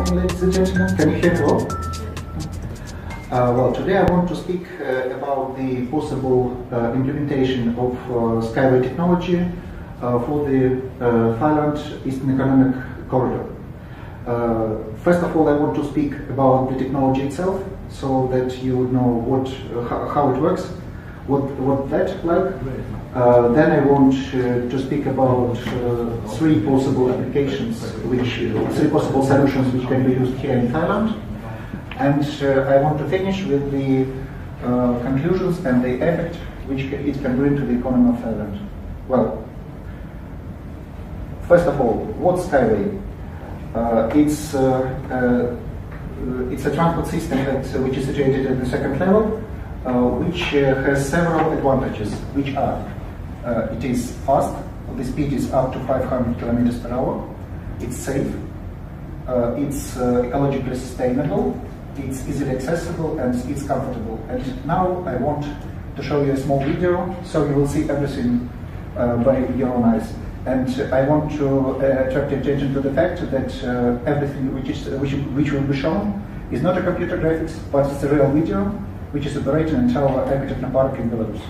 morning, ladies and gentlemen. Can you hear me well? Well, today I want to speak about the possible implementation of SkyWay technology for the Thailand Eastern Economic Corridor. First of all, I want to speak about the technology itself, so that you know how it works, what that's like. Then I want to speak about three possible applications, three possible solutions which can be used here in Thailand. And I want to finish with the conclusions and the effect which it can bring to the economy of Thailand. Well, first of all, what's SkyWay? It's a transport system which is situated at the second level, which has several advantages, which are it is fast, the speed is up to 500 kilometers per hour, it's safe, it's ecologically sustainable, it's easily accessible, and it's comfortable. And now I want to show you a small video, so you will see everything by your own eyes. And I want to attract your attention to the fact that everything which will be shown is not a computer graphics, but it's a real video which is operating in our Ekotechno Park in Belarus.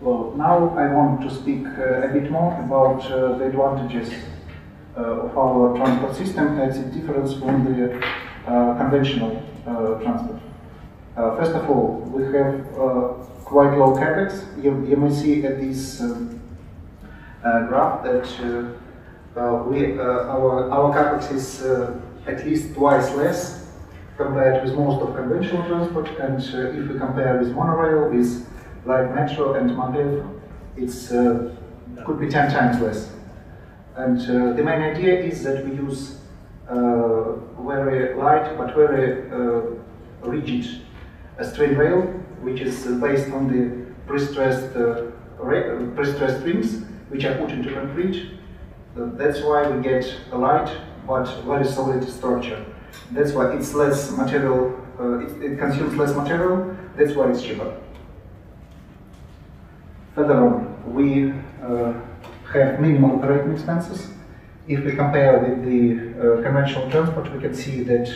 Well, now I want to speak a bit more about the advantages of our transport system as it differs from the conventional transport. First of all, we have quite low capex. You may see at this graph that our capex is at least twice less compared with most of conventional transport, and if we compare with monorail, with like metro and Mandev, it's could be 10 times less. And the main idea is that we use very light but very rigid strain rail, which is based on the pre-stressed strings, which are put into concrete. That's why we get a light but very solid structure. That's why it's less material. It consumes less material. That's why it's cheaper. Further on, we have minimal operating expenses. If we compare with the conventional transport, we can see that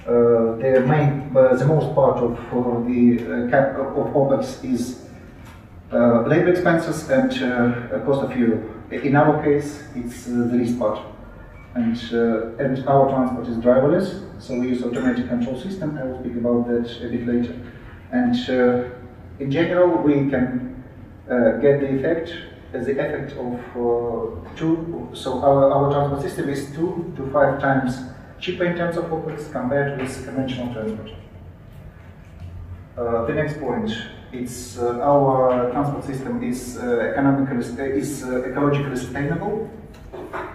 the most part of the OPEX is labor expenses and cost of fuel. In our case, it's the least part. And our transport is driverless, so we use automatic control system. I will speak about that a bit later. And in general, we can get the effect of so our transport system is 2 to 5 times cheaper in terms of OPEX compared with conventional transport. The next point, it's our transport system is ecologically sustainable.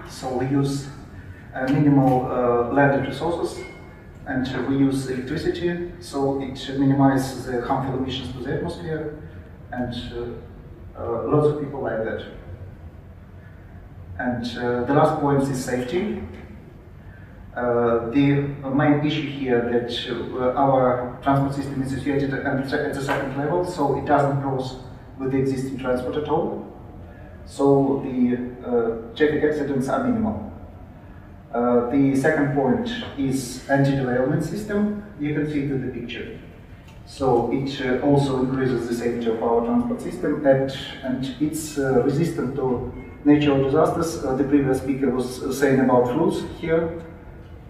So we use minimal landed resources, and we use electricity, so it minimizes the harmful emissions to the atmosphere, and lots of people like that. And the last point is safety. The main issue here that our transport system is situated at the second level, so it doesn't cross with the existing transport at all. So the traffic accidents are minimal. The second point is anti-derailment system. You can see it in the picture. So it also increases the safety of our transport system, and it's resistant to natural disasters. The previous speaker was saying about floods here.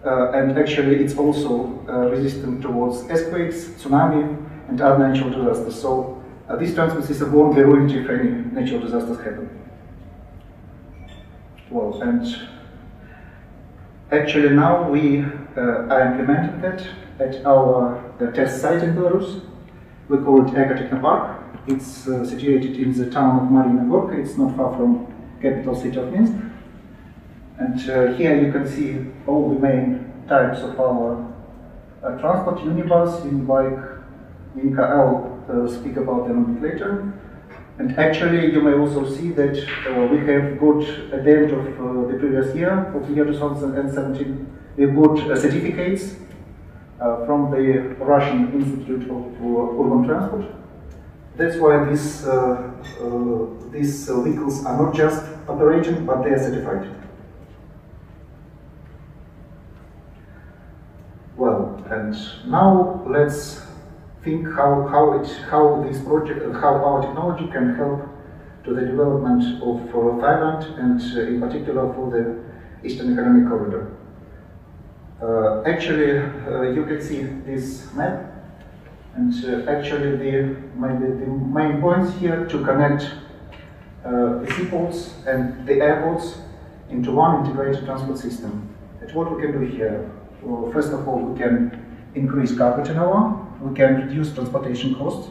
And actually it's also resistant towards earthquakes, tsunami, and other natural disasters. So this transport system won't be ruined if any natural disasters happen. Well, and actually now we are implementing that at our test site in Belarus. We call it Ecotechnopark. It's situated in the town of Marina Gorka. It's not far from capital city of Minsk. And here you can see all the main types of our transport: unibus, unibike, Unica. I'll speak about them a bit later. And actually, you may also see that we have got, at the end of the previous year, of the year 2017, we've got certificates from the Russian Institute of Urban Transport. That's why these vehicles are not just operating, but they are certified. Well, and now let's think how our technology can help to the development of Thailand, and in particular for the Eastern Economic Corridor. Actually, you can see this map, and actually the main points here to connect the seaports and the airports into one integrated transport system. And what we can do here? Well, first of all, we can increase cargo turnover, we can reduce transportation costs,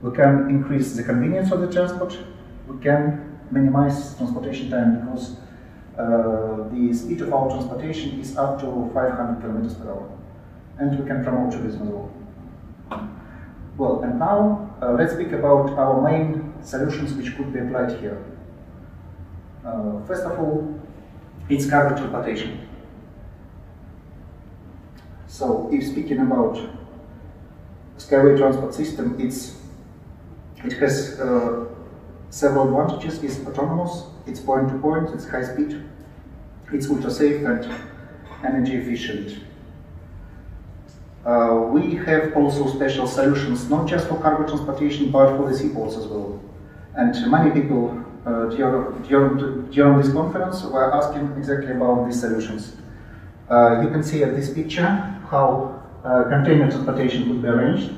we can increase the convenience of the transport, we can minimize transportation time because the speed of our transportation is up to 500 kilometers per hour, and we can promote tourism as well. Well, and now let's speak about our main solutions which could be applied here. First of all, it's cargo transportation. So, if speaking about SkyWay transport system, it has several advantages. It's autonomous, it's point-to-point, it's high speed, it's ultra-safe and energy efficient. We have also special solutions, not just for cargo transportation, but for the seaports as well. And many people during this conference were asking exactly about these solutions. You can see at this picture how container transportation would be arranged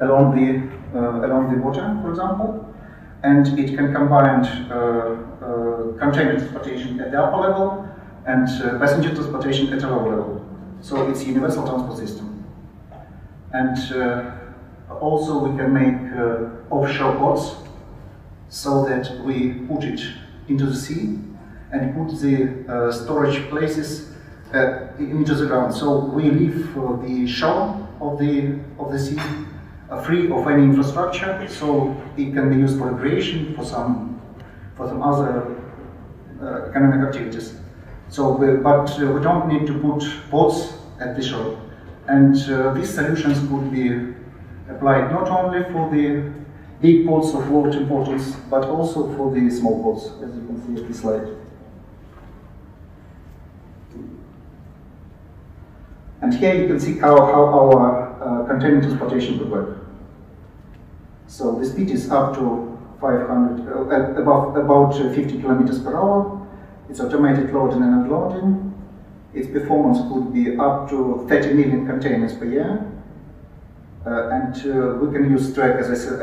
along the water, for example, and it can combine container transportation at the upper level and passenger transportation at a lower level. So it's a universal transport system. And also we can make offshore ports so that we put it into the sea and put the storage places into the ground. So we leave the shore of the sea free of any infrastructure, so it can be used for recreation, for some other economic activities. So, but we don't need to put ports at the shore, and these solutions could be applied not only for the big ports of world importance, but also for the small ports, as you can see at this slide. And here you can see how our container transportation would work. So the speed is up to 500, about 50 kilometers per hour. It's automated loading and unloading. Its performance could be up to 30 million containers per year. And we can use track, as I said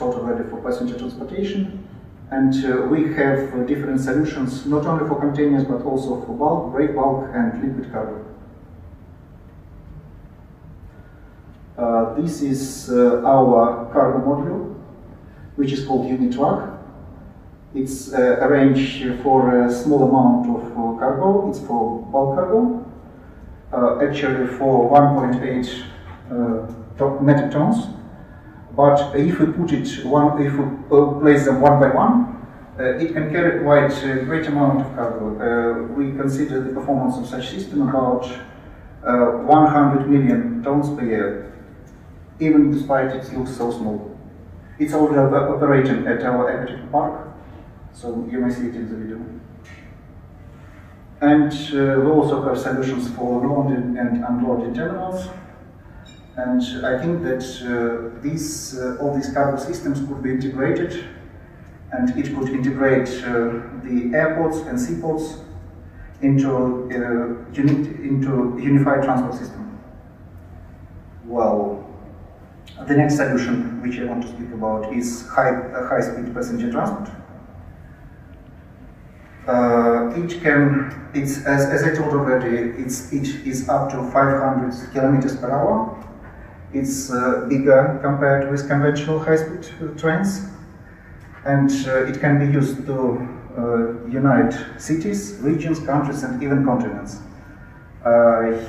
already, for passenger transportation. And we have different solutions, not only for containers, but also for bulk, break bulk, and liquid cargo. This is our cargo module, which is called unit truck. It's arranged for a small amount of cargo. It's for bulk cargo, actually for 1.8 metric tons. But if we put it if we place them one by one, it can carry quite a great amount of cargo. We consider the performance of such system about 100 million tons per year, even despite it looks so small. It's already operating at our aquatic park, so you may see it in the video. And we also have solutions for loading and unloading terminals. And I think that all these cargo systems could be integrated, and it could integrate the airports and seaports into unified transport system. Well, the next solution which I want to speak about is high-speed passenger transport. As I told already, its speed is up to 500 kilometers per hour. It's bigger compared with conventional high-speed trains, and it can be used to unite cities, regions, countries, and even continents.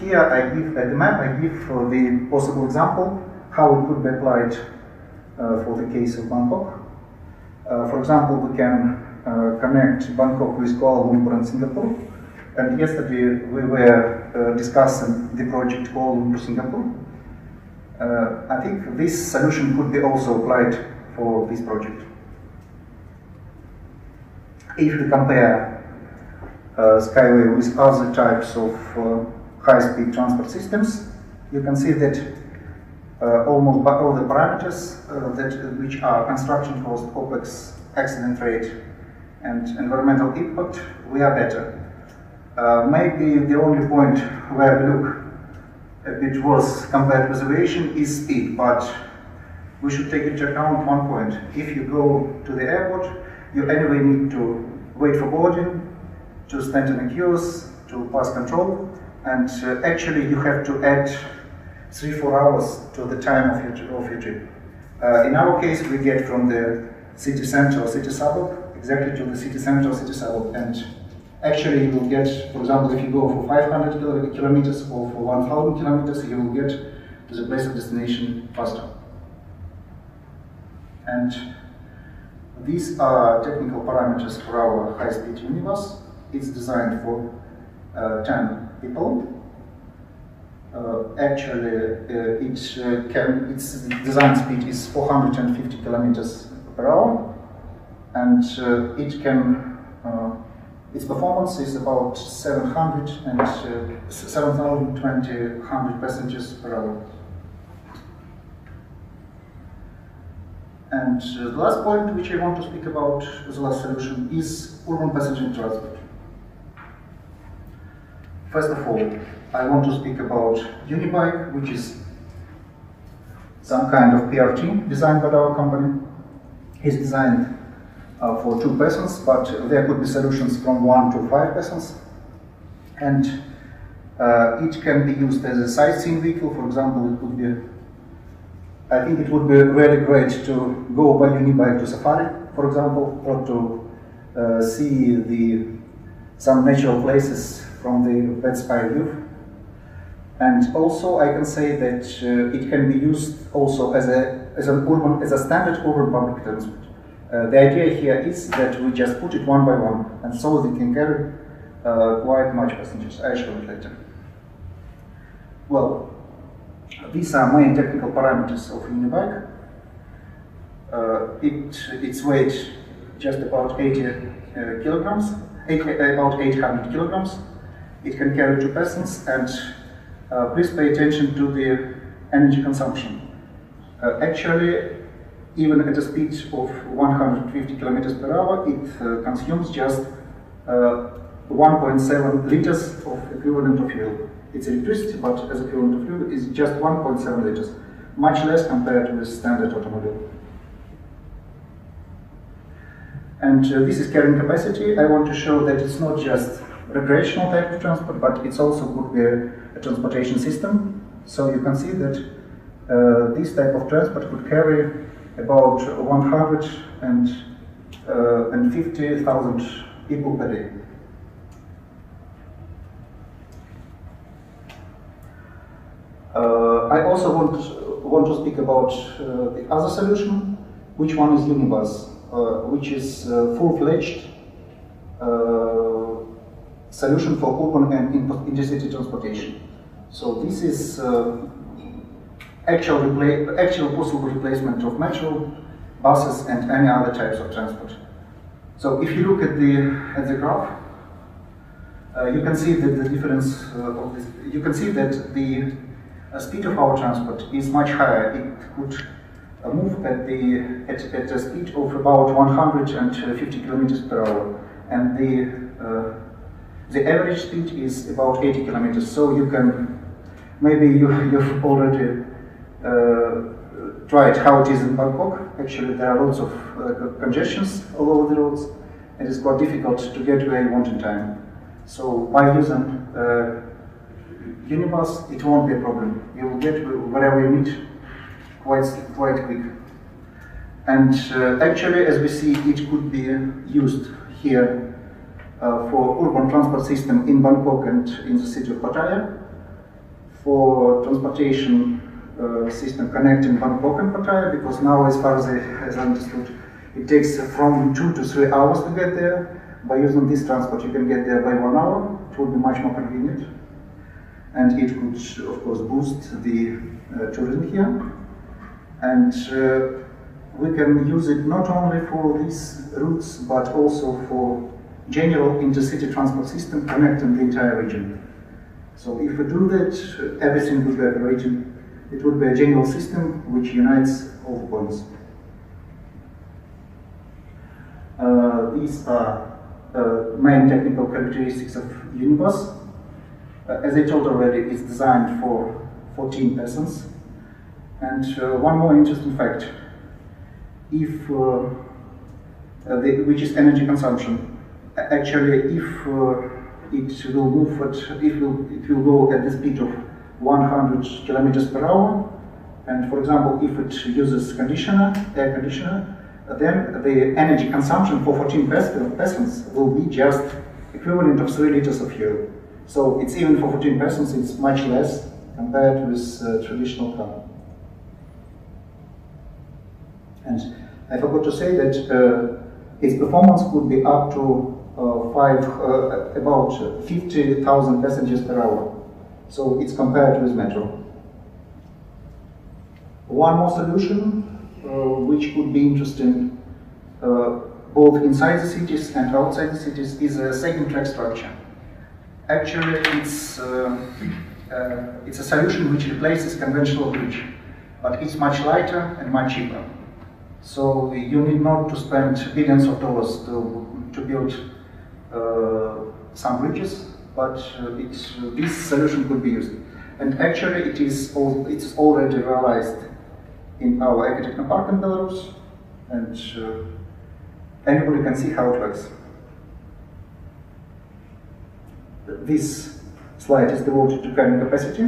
Here I give at the map, I give the possible example how it could be applied for the case of Bangkok. For example, we can connect Bangkok with Kuala Lumpur and Singapore. And yesterday we were discussing the project Kuala Lumpur-Singapore. I think this solution could be also applied for this project. If we compare SkyWay with other types of high-speed transport systems, you can see that almost all the parameters which are construction cost, OPEX, accident rate, and environmental impact, we are better. Maybe the only point where we look a bit worse compared with aviation is speed, but we should take into account one point. If you go to the airport, you anyway need to wait for boarding, to stand in the queues, to pass control, and actually you have to add 3-4 hours to the time of your trip. In our case, we get from the city center or city suburb exactly to the city center or city suburb, and actually you will get, for example, if you go for 500 kilometers or for 1,000 kilometers, you will get to the place of destination faster. And these are technical parameters for our high-speed minibus. It's designed for 10 people. Its design speed is 450 kilometers per hour, and its performance is about 7,200 passengers per hour. And the last point which I want to speak about as the last solution is urban passenger transport. First of all, I want to speak about Unibike, which is some kind of PRT designed by our company. It's designed for 2 persons, but there could be solutions from 1 to 5 persons. And it can be used as a sightseeing vehicle. For example, it could be, I think it would be really great to go by Unibike to safari, for example, or to see some natural places from the bird's eye view. And also, I can say that it can be used also as a standard urban public transport. The idea here is that we just put it one by one, and so they can carry quite much passengers. I show it later. Well, these are main technical parameters of Unibike. Its weight just about 800 kilograms. It can carry 2 persons, and please pay attention to the energy consumption. Actually, even at a speed of 150 kilometers per hour, it consumes just 1.7 liters of equivalent of fuel. It's electricity, but as equivalent of fuel is just 1.7 liters, much less compared with standard automobile. And this is carrying capacity. I want to show that it's not just recreational type of transport, but it's also could be a transportation system. So you can see that this type of transport could carry about 150,000 people per day. I also want to speak about the other solution, which one is Unibus. which is full-fledged solution for urban and intercity transportation. So this is actual possible replacement of metro, buses, and any other types of transport. So if you look at the graph, you can see that the difference of this. You can see that the speed of our transport is much higher. It could move at a speed of about 150 kilometers per hour, and the average speed is about 80 kilometers. So you can, maybe you've already tried how it is in Bangkok. Actually, there are lots of congestions all over the roads, and it's quite difficult to get where you want in time. So by using Unibus, it won't be a problem. You will get wherever you need quite quick. And actually, as we see, it could be used here for urban transport system in Bangkok and in the city of Pattaya, for transportation system connecting Bangkok and Pattaya, because now, as far as I understood, it takes from 2 to 3 hours to get there. By using this transport, you can get there by 1 hour. It would be much more convenient, and it could, of course, boost the tourism here. And we can use it not only for these routes, but also for general intercity transport system connecting the entire region. So if we do that, everything would be operating. It would be a general system which unites all the points. These are main technical characteristics of Unibus. As I told already, it's designed for 14 persons. And one more interesting fact, if which is energy consumption. Actually, if it will move it will go at the speed of 100 kilometers per hour, and for example, if it uses air conditioner, then the energy consumption for 14 persons will be just equivalent of 3 liters of fuel. So it's even for 14 persons, it's much less compared with traditional car. And I forgot to say that its performance could be up to about 50,000 passengers per hour. So it's compared with metro. One more solution, which could be interesting both inside the cities and outside the cities, is a second track structure. Actually, it's a solution which replaces conventional bridge, but it's much lighter and much cheaper. So you need not to spend billions of dollars to build some bridges, but this solution could be used. And actually, it's already realized in our Ecotechno Park in Belarus, and anybody can see how it works. This slide is devoted to carrying capacity.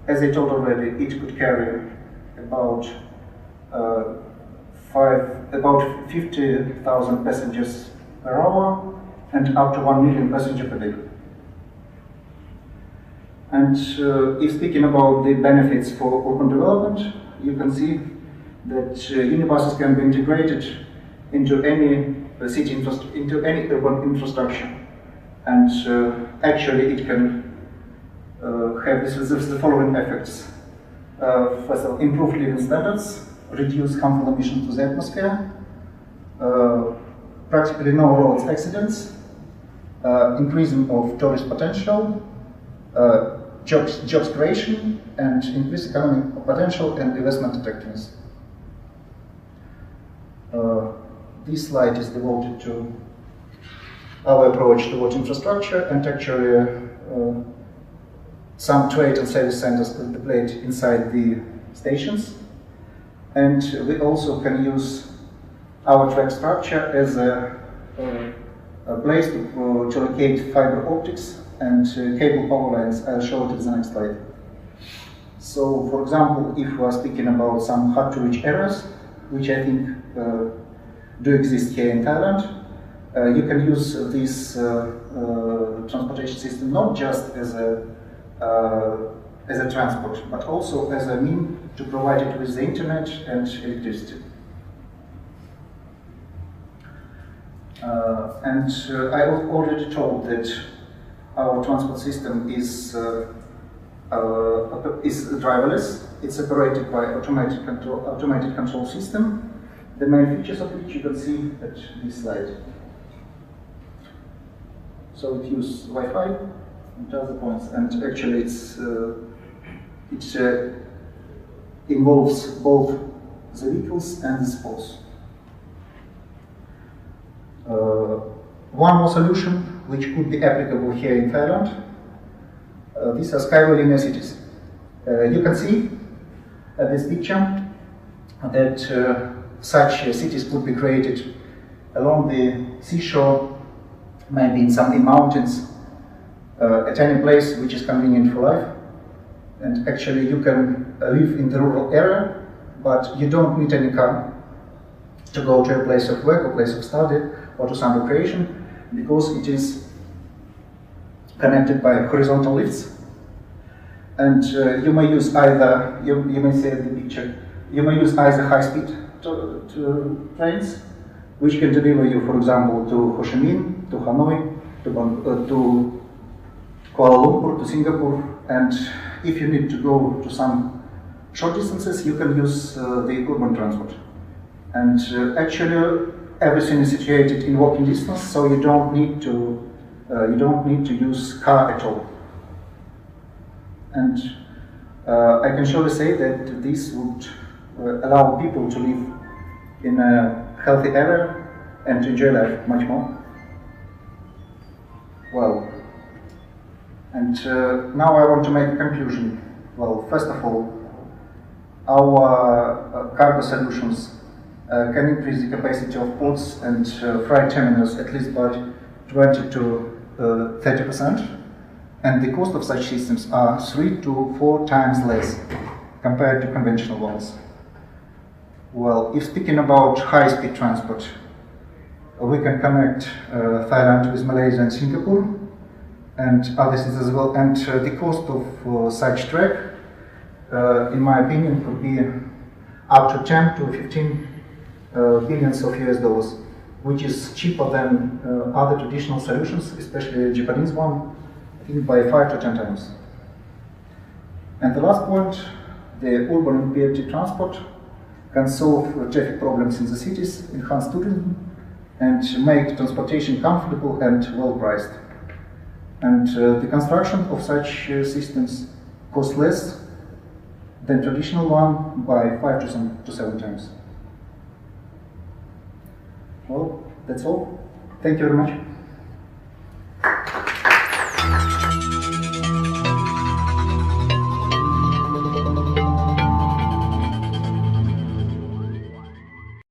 As I told already, it could carry about 50,000 passengers per hour and up to 1 million passengers per day. And if speaking about the benefits for urban development, you can see that unibuses can be integrated into any into any urban infrastructure, and actually it can have the following effects: first of all, improve living standards, reduce harmful emissions to the atmosphere, practically no road accidents, increasing of tourist potential, jobs creation, and increase economic potential and investment attractiveness. This slide is devoted to our approach towards infrastructure, and actually some trade and service centers could be played inside the stations. And we also can use our track structure as a place to locate fiber optics and cable power lines. I'll show it in the next slide. So, for example, if we are speaking about some hard-to-reach areas, which I think do exist here in Thailand, you can use this transportation system not just as a transport, but also as a means to provide it with the internet and electricity. I already told that our transport system is driverless. It's operated by automated control system. The main features of which you can see at this slide. So it uses Wi-Fi and other points, and actually it involves both the vehicles and the sports. One more solution which could be applicable here in Thailand. These are SkyWay linear cities. You can see this picture that such cities could be created along the seashore, maybe in mountains, at any place which is convenient for life. And actually you can live in the rural area, but you don't need any car to go to a place of work or place of study or to some recreation, because it is connected by horizontal lifts. And you may use either, you may see the picture, you may use either high-speed trains, which can deliver you, for example, to Ho Chi Minh, to Hanoi, to Kuala Lumpur, to Singapore, and if you need to go to some short distances, you can use the urban transport. And actually, everything is situated in walking distance, so you don't need to use car at all. And I can surely say that this would allow people to live in a healthy area and to enjoy life much more. Well, and now I want to make a conclusion. Well, first of all, our cargo solutions can increase the capacity of ports and freight terminals at least by 20 to 30%, and the cost of such systems are 3 to 4 times less compared to conventional ones. Well, if speaking about high-speed transport, we can connect Thailand with Malaysia and Singapore and other cities as well, and the cost of such track, in my opinion, could be up to 10 to 15 billions of US dollars, which is cheaper than other traditional solutions, especially the Japanese one, I think by 5 to 10 times. And the last point, the urban and BRT transport can solve traffic problems in the cities, enhance tourism, and make transportation comfortable and well priced. And the construction of such systems costs less than traditional one by 5 to 7 times. Well, that's all. Thank you very much.